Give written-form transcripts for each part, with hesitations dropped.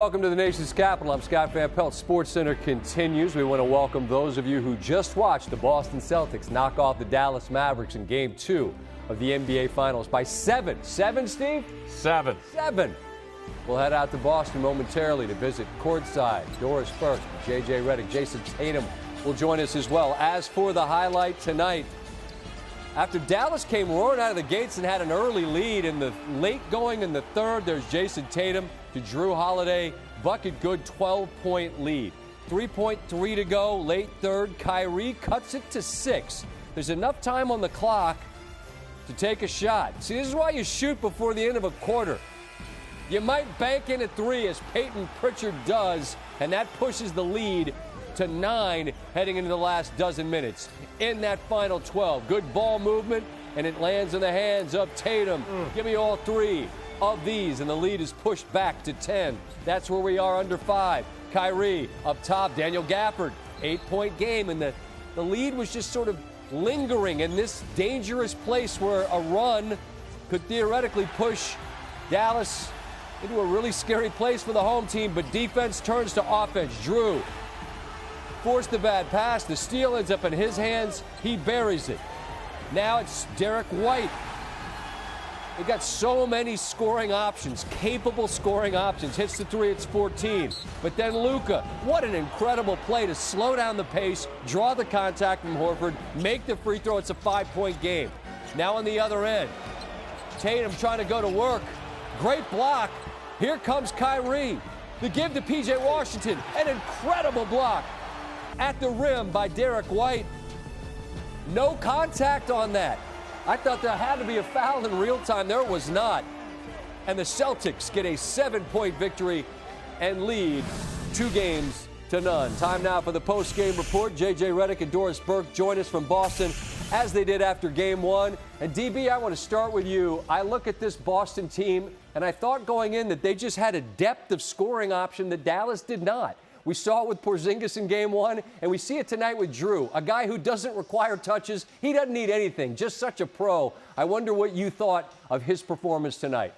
Welcome to the nation's capital. I'm Scott Van Pelt. Sports Center continues. We want to welcome those of you who just watched the Boston Celtics knock off the Dallas Mavericks in Game 2 of the NBA Finals by 7. 7, Steve? 7. 7. We'll head out to Boston momentarily to visit courtside. Doris Burke, J.J. Redick, Jason Tatum will join us as well. As for the highlight tonight, after Dallas came roaring out of the gates and had an early lead in the late going in the third, there's Jason Tatum to Drew Holiday. Bucket good, 12-point lead. 3.3 to go, late third. Kyrie cuts it to 6. There's enough time on the clock to take a shot. See, this is why you shoot before the end of a quarter. You might bank in a 3 as Peyton Pritchard does, and that pushes the lead to 9 heading into the last dozen minutes. In that final 12, good ball movement, and it lands in the hands of Tatum. Give me all 3 of these, and the lead is pushed back to 10. That's where we are under 5. Kyrie up top, Daniel Gafford, 8-point game, and the lead was just sort of lingering in this dangerous place where a run could theoretically push Dallas into a really scary place for the home team, but defense turns to offense. Drew forced the bad pass. The steal ends up in his hands. He buries it. Now it's Derek White. They got so many scoring options, capable scoring options. Hits the 3, it's 14. But then Luka, what an incredible play to slow down the pace, draw the contact from Horford, make the free throw. It's a 5-point game. Now on the other end, Tatum trying to go to work. Great block. Here comes Kyrie. The give to P.J. Washington. An incredible block at the rim by Derek White. No contact on that. I thought there had to be a foul in real time. There was not. And the Celtics get a 7-point victory and lead 2-0. Time now for the post-game report. J.J. Redick and Doris Burke join us from Boston as they did after Game 1. And DB, I want to start with you. I look at this Boston team, and I thought going in that they just had a depth of scoring option that Dallas did not. We saw it with Porzingis in Game 1, and we see it tonight with Drew, a guy who doesn't require touches. He doesn't need anything, just such a pro. I wonder what you thought of his performance tonight.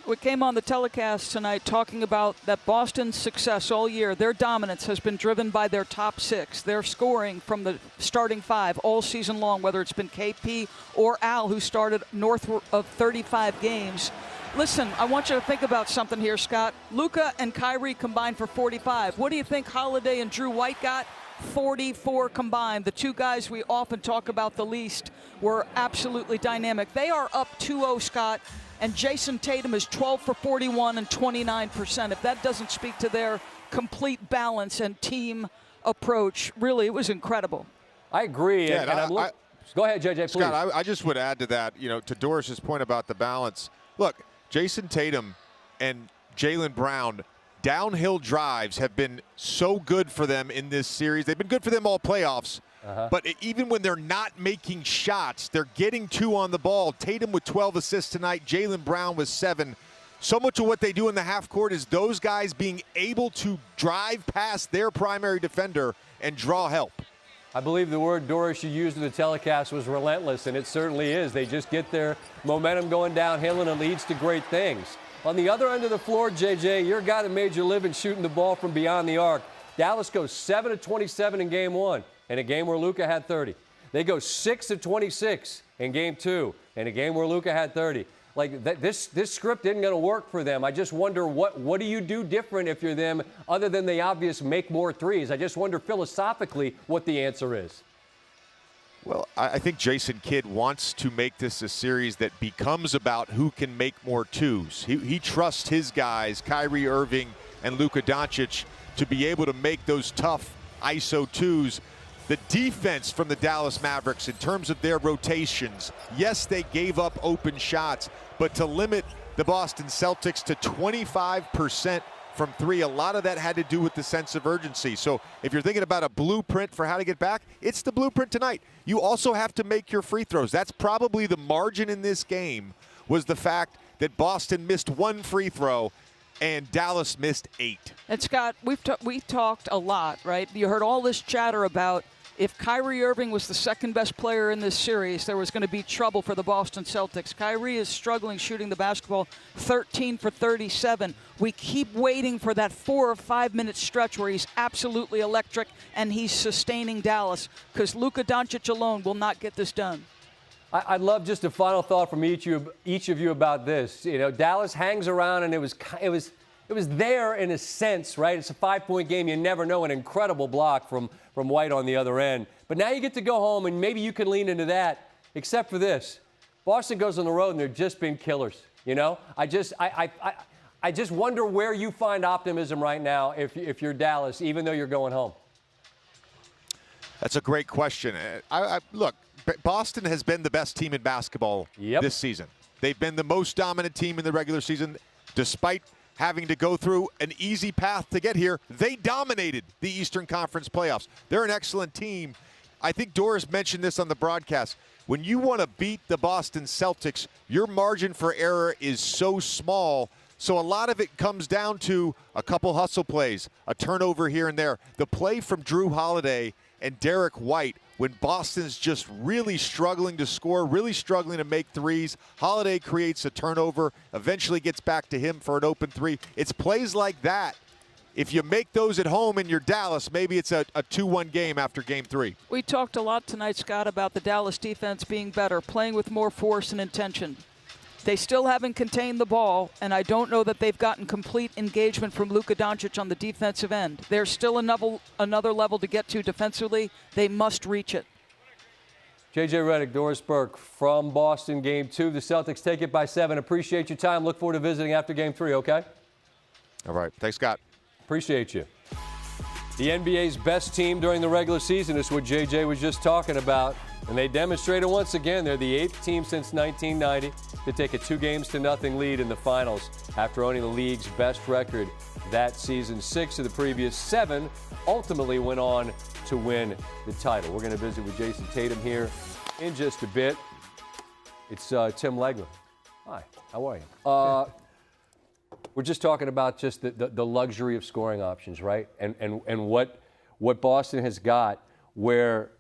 We came on the telecast tonight talking about that Boston's success all year. Their dominance has been driven by their top 6. Their scoring from the starting 5 all season long, whether it's been KP or Al, who started north of 35 games. Listen, I want you to think about something here, Scott. Luka and Kyrie combined for 45. What do you think Holiday and Drew White got? 44 combined. The two guys we often talk about the least were absolutely dynamic. They are up 2-0, Scott, and Jason Tatum is 12 for 41 and 29%. If that doesn't speak to their complete balance and team approach, really, it was incredible. I agree. Yeah, go ahead, JJ, please. Scott, I just would add to that, to Doris's point about the balance. Look, Jason Tatum and Jaylen Brown, downhill drives have been so good for them in this series. They've been good for them all playoffs. But even when they're not making shots, they're getting 2 on the ball. Tatum with 12 assists tonight, Jaylen Brown with 7. So much of what they do in the half court is those guys being able to drive past their primary defender and draw help. I believe the word Doris you used in the telecast was relentless, and it certainly is. They just get their momentum going downhill, and it leads to great things. On the other end of the floor, JJ, you're a guy that made your living shooting the ball from beyond the arc. Dallas goes 7 of 27 in Game 1, in a game where Luka had 30. They go 6 of 26 in Game 2, in a game where Luka had 30. Like, this script isn't going to work for them. I just wonder what do you do different if you're them, other than the obvious make more threes? I just wonder philosophically what the answer is. Well, I think Jason Kidd wants to make this a series that becomes about who can make more 2s. He trusts his guys, Kyrie Irving and Luka Doncic, to be able to make those tough ISO 2s. The defense from the Dallas Mavericks in terms of their rotations, yes, they gave up open shots, but to limit the Boston Celtics to 25% from 3, a lot of that had to do with the sense of urgency. So if you're thinking about a blueprint for how to get back, it's the blueprint tonight. You also have to make your free throws. That's probably the margin in this game, was the fact that Boston missed 1 free throw and Dallas missed 8. And Scott, we've talked a lot, right? You heard all this chatter about if Kyrie Irving was the second best player in this series, there was going to be trouble for the Boston Celtics. Kyrie is struggling shooting the basketball 13 for 37. We keep waiting for that 4 or 5 minute stretch where he's absolutely electric and he's sustaining Dallas, because Luka Doncic alone will not get this done. I'd love just a final thought from each of you about this. You know, Dallas hangs around, and it was there in a sense, right? It's a 5-point game. You never know. An incredible block from White on the other end. But now you get to go home, and maybe you can lean into that, except for this. Boston goes on the road, and they've just been killers. You know, I just wonder where you find optimism right now if you're Dallas, even though you're going home. That's a great question. Look, Boston has been the best team in basketball this season. They've been the most dominant team in the regular season, despite having to go through an easy path to get here. They dominated the Eastern Conference playoffs. They're an excellent team. I think Doris mentioned this on the broadcast. When you want to beat the Boston Celtics, your margin for error is so small. So a lot of it comes down to a couple hustle plays, a turnover here and there. The play from Drew Holiday and Derek White, when Boston's just really struggling to score, really struggling to make threes. Holiday creates a turnover, eventually gets back to him for an open three. It's plays like that. If you make those at home and you're Dallas, maybe it's a 2-1 game after game 3. We talked a lot tonight, Scott, about the Dallas defense being better, playing with more force and intention. They still haven't contained the ball, and I don't know that they've gotten complete engagement from Luka Doncic on the defensive end. There's still another level to get to defensively. They must reach it. J.J. Redick, Doris Burke from Boston, Game 2. The Celtics take it by 7. Appreciate your time. Look forward to visiting after Game 3, okay? All right. Thanks, Scott. Appreciate you. The NBA's best team during the regular season is what J.J. was just talking about. And they demonstrated once again they're the 8th team since 1990 to take a 2-0 lead in the finals after owning the league's best record that season. 6 of the previous 7 ultimately went on to win the title. We're going to visit with Jason Tatum here in just a bit. It's Tim Legler. Hi, how are you? We're just talking about just the luxury of scoring options, right? And what Boston has got, where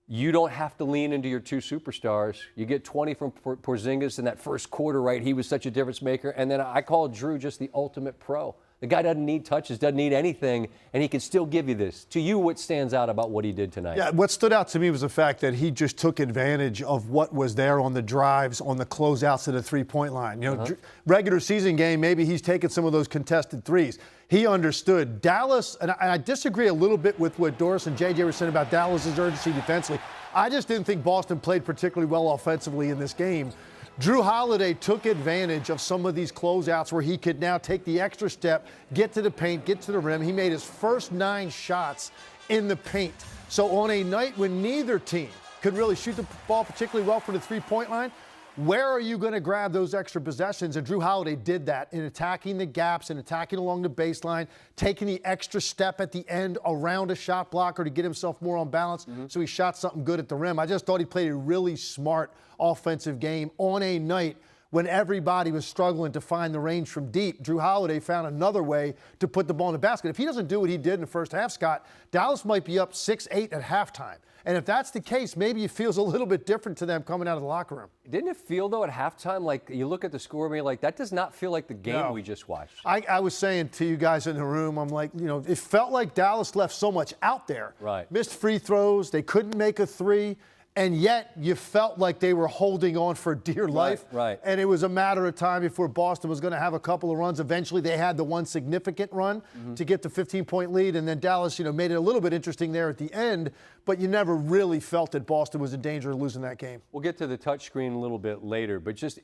you don't have to lean into your 2 superstars. You get 20 from Porzingis in that first quarter, right? He was such a difference maker. And then I call Drew just the ultimate pro. The guy doesn't need touches, doesn't need anything, and he can still give you this. To you, what stands out about what he did tonight? Yeah, what stood out to me was the fact that he just took advantage of what was there on the drives, on the closeouts to the three-point line. You know, regular season game, maybe he's taking some of those contested threes. He understood. Dallas, and I disagree a little bit with what Doris and JJ were saying about Dallas's urgency defensively. I just didn't think Boston played particularly well offensively in this game. Drew Holiday took advantage of some of these closeouts where he could now take the extra step, get to the paint, get to the rim. He made his first 9 shots in the paint. So on a night when neither team could really shoot the ball particularly well from the three-point line, where are you going to grab those extra possessions? And Drew Holiday did that in attacking the gaps and attacking along the baseline, taking the extra step at the end around a shot blocker to get himself more on balance. So he shot something good at the rim. I just thought he played a really smart offensive game on a night when everybody was struggling to find the range from deep. Drew Holiday found another way to put the ball in the basket. If he doesn't do what he did in the first half, Scott, Dallas might be up 6-8 at halftime. And if that's the case, maybe it feels a little bit different to them coming out of the locker room. Didn't it feel, though, at halftime, like you look at the score and you're like, that does not feel like the game we just watched? I was saying to you guys in the room, I'm like, you know, it felt like Dallas left so much out there. Right. Missed free throws. They couldn't make a 3. And yet you felt like they were holding on for dear life. Right. And it was a matter of time before Boston was going to have a couple of runs. Eventually they had the one significant run to get the 15-point lead. And then Dallas, you know, made it a little bit interesting there at the end. But you never really felt that Boston was in danger of losing that game. We'll get to the touchscreen a little bit later. But just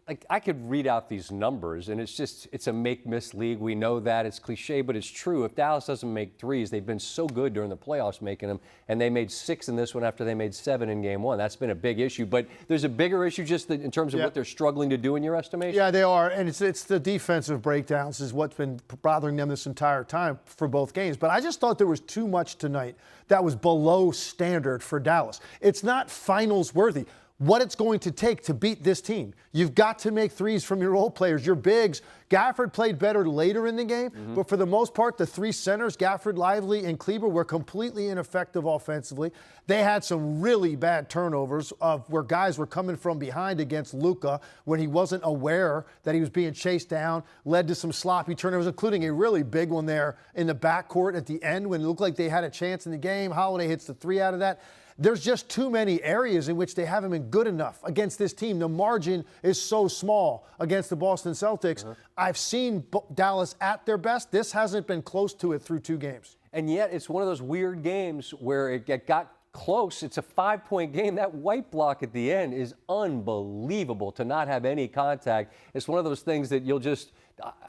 like I could read out these numbers, and it's a make-miss league. We know that. It's cliche, but it's true. If Dallas doesn't make threes, they've been so good during the playoffs making them. And they made 6 in this one after they made 7 in game 1. That's been a big issue. But there's a bigger issue just in terms of what they're struggling to do in your estimation? Yeah, they are. And it's the defensive breakdowns is what's been bothering them this entire time for both games. But I just thought there was too much tonight that was below standard for Dallas. It's not finals worthy. what it's going to take to beat this team. You've got to make threes from your role players, your bigs. Gafford played better later in the game, but for the most part, the three centers, Gafford, Lively, and Kleber, were completely ineffective offensively. They had some really bad turnovers of where guys were coming from behind against Luka when he wasn't aware that he was being chased down, led to some sloppy turnovers, including a really big one there in the backcourt at the end when it looked like they had a chance in the game. Holiday hits the three out of that. There's just too many areas in which they haven't been good enough against this team. The margin is so small against the Boston Celtics. I've seen Dallas at their best. This hasn't been close to it through 2 games. And yet it's one of those weird games where it got close. It's a 5-point game. That white block at the end is unbelievable to not have any contact. It's one of those things that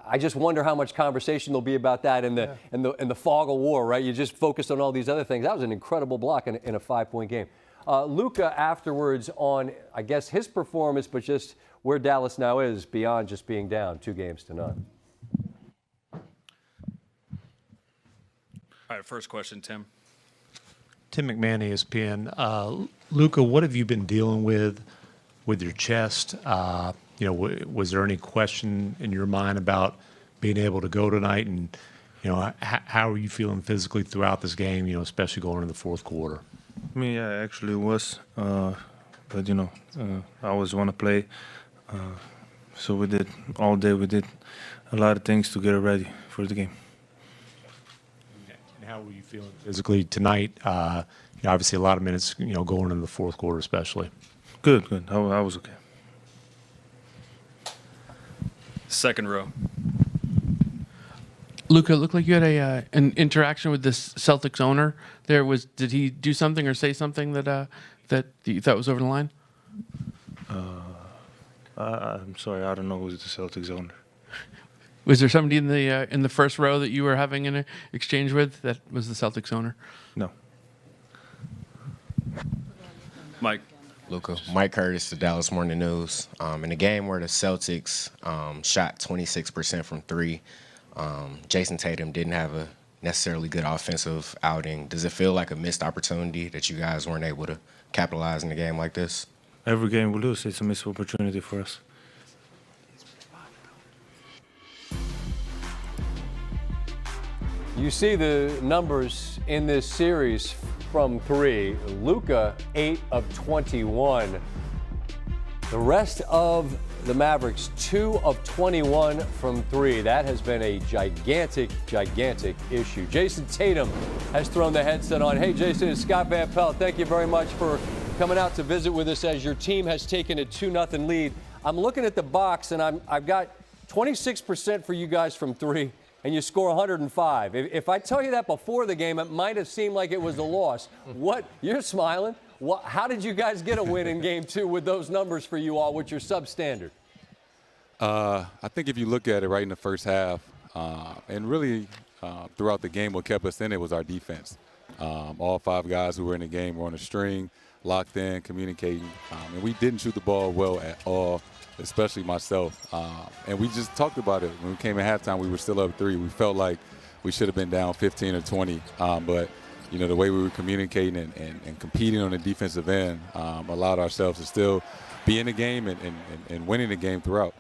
I just wonder how much conversation there'll be about that in the fog of war, right? You just focused on all these other things. That was an incredible block in a 5-point game. Luka afterwards on, I guess, his performance, but just where Dallas now is beyond just being down 2 games to none. All right, first question, Tim. Tim McMahon, ESPN. Luka, what have you been dealing with your chest? Was there any question in your mind about being able to go tonight? And, how are you feeling physically throughout this game, especially going into the fourth quarter? I mean, yeah, I actually was. But, I always want to play. So we did all day. We did a lot of things to get ready for the game. And how were you feeling physically tonight? Obviously a lot of minutes, going into the fourth quarter especially. Good. I was okay. Second row. Luka, it looked like you had an interaction with this Celtics owner. Did he do something or say something that you thought was over the line? I'm sorry, I don't know who's the Celtics owner. Was there somebody in the first row that you were having an exchange with that was the Celtics owner? No. Mike. Luka. Mike Curtis, the Dallas Morning News. In a game where the Celtics shot 26% from 3, Jason Tatum didn't have a necessarily good offensive outing. Does it feel like a missed opportunity that you guys weren't able to capitalize in a game like this? Every game we lose, it's a missed opportunity for us. You see the numbers in this series from 3. Luka, 8 of 21. The rest of the Mavericks, 2 of 21 from 3. That has been a gigantic issue. Jason Tatum has thrown the headset on. Hey, Jason, it's Scott Van Pelt. Thank you very much for coming out to visit with us as your team has taken a 2-0 lead. I'm looking at the box, and I've got 26% for you guys from 3. And you score 105. If I tell you that before the game, it might have seemed like it was a loss. What? You're smiling. How did you guys get a win in Game 2 with those numbers for you all, which are substandard? I think if you look at it right in the first half, and really throughout the game, what kept us in it was our defense. All 5 guys who were in the game were on a string, locked in, communicating. And we didn't shoot the ball well at all, especially myself. And we just talked about it. When we came at halftime, we were still up 3. We felt like we should have been down 15 or 20. But, the way we were communicating and competing on the defensive end allowed ourselves to still be in the game and winning the game throughout.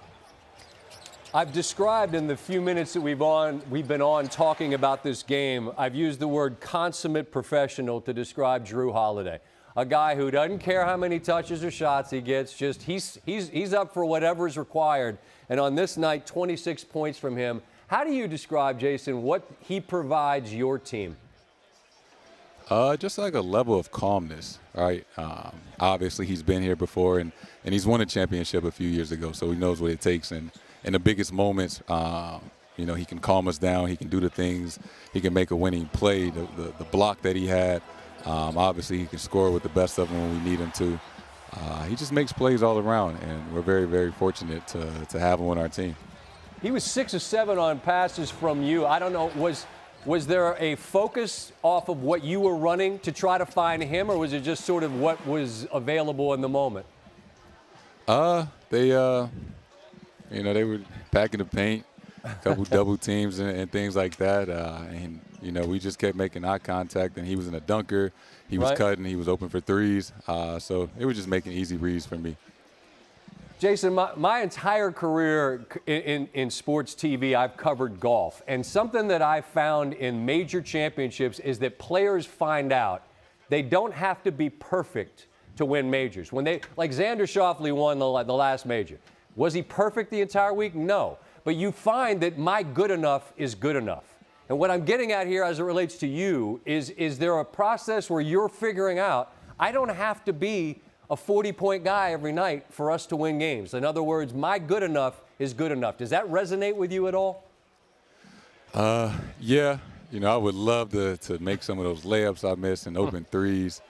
I've described in the few minutes that we've been on talking about this game, I've used the word consummate professional to describe Jrue Holiday. A guy who doesn't care how many touches or shots he gets, just he's up for whatever is required. And on this night, 26 points from him. How do you describe, Jason, what he provides your team? Just like a level of calmness, right? Obviously, he's been here before, and he's won a championship a few years ago, so he knows what it takes. And in the biggest moments, he can calm us down. He can do the things. He can make a winning play. The block that he had. Obviously, he can score with the best of them when we need him to. He just makes plays all around, and we're very, very fortunate to have him on our team. He was 6 of 7 on passes from you. I don't know, was there a focus off of what you were running to try to find him, or was it just sort of what was available in the moment? They were packing the paint. a couple double teams and things like that. And, you know, we just kept making eye contact, and he was in a dunker. He was cutting. He was open for threes. So it was just making easy reads for me. Jason, my entire career in sports TV, I've covered golf. And something that I found in major championships is that players find out they don't have to be perfect to win majors. When like Xander Schauffele won the last major. Was he perfect the entire week? No. But you find that my good enough is good enough. And what I'm getting at here as it relates to you is there a process where you're figuring out, I don't have to be a 40-point guy every night for us to win games. In other words, my good enough is good enough. Does that resonate with you at all? Yeah. You know, I would love to make some of those layups I missed and open threes.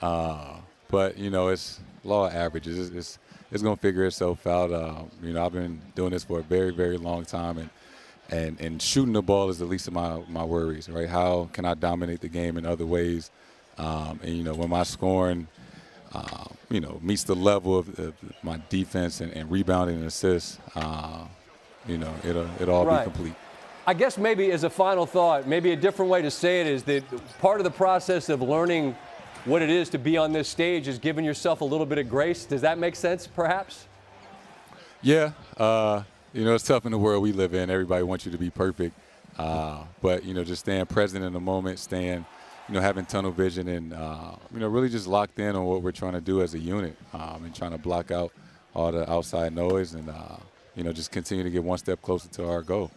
But, you know, it's law of averages. It's going to figure itself out. You know, I've been doing this for a very, very long time. And shooting the ball is the least of my worries, right? How can I dominate the game in other ways? And, you know, when my scoring – you know, meets the level of my defense and rebounding and assists, you know, it'll all be complete. I guess maybe as a final thought, maybe a different way to say it is that part of the process of learning what it is to be on this stage is giving yourself a little bit of grace. Does that make sense, perhaps? Yeah. You know, it's tough in the world we live in. Everybody wants you to be perfect. But, you know, just staying present in the moment, you know, having tunnel vision and, you know, really just locked in on what we're trying to do as a unit and trying to block out all the outside noise and, you know, just continue to get one step closer to our goal.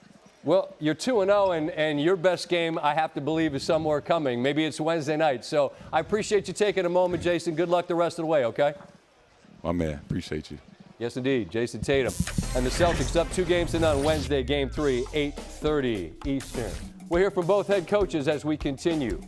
Well, you're 2-0, and your best game, I have to believe, is somewhere coming. Maybe it's Wednesday night. So I appreciate you taking a moment, Jason. Good luck the rest of the way, okay? My man, appreciate you. Yes, indeed. Jason Tatum. And the Celtics up 2-0 Wednesday, Game 3, 8:30 Eastern. We'll hear from both head coaches as we continue.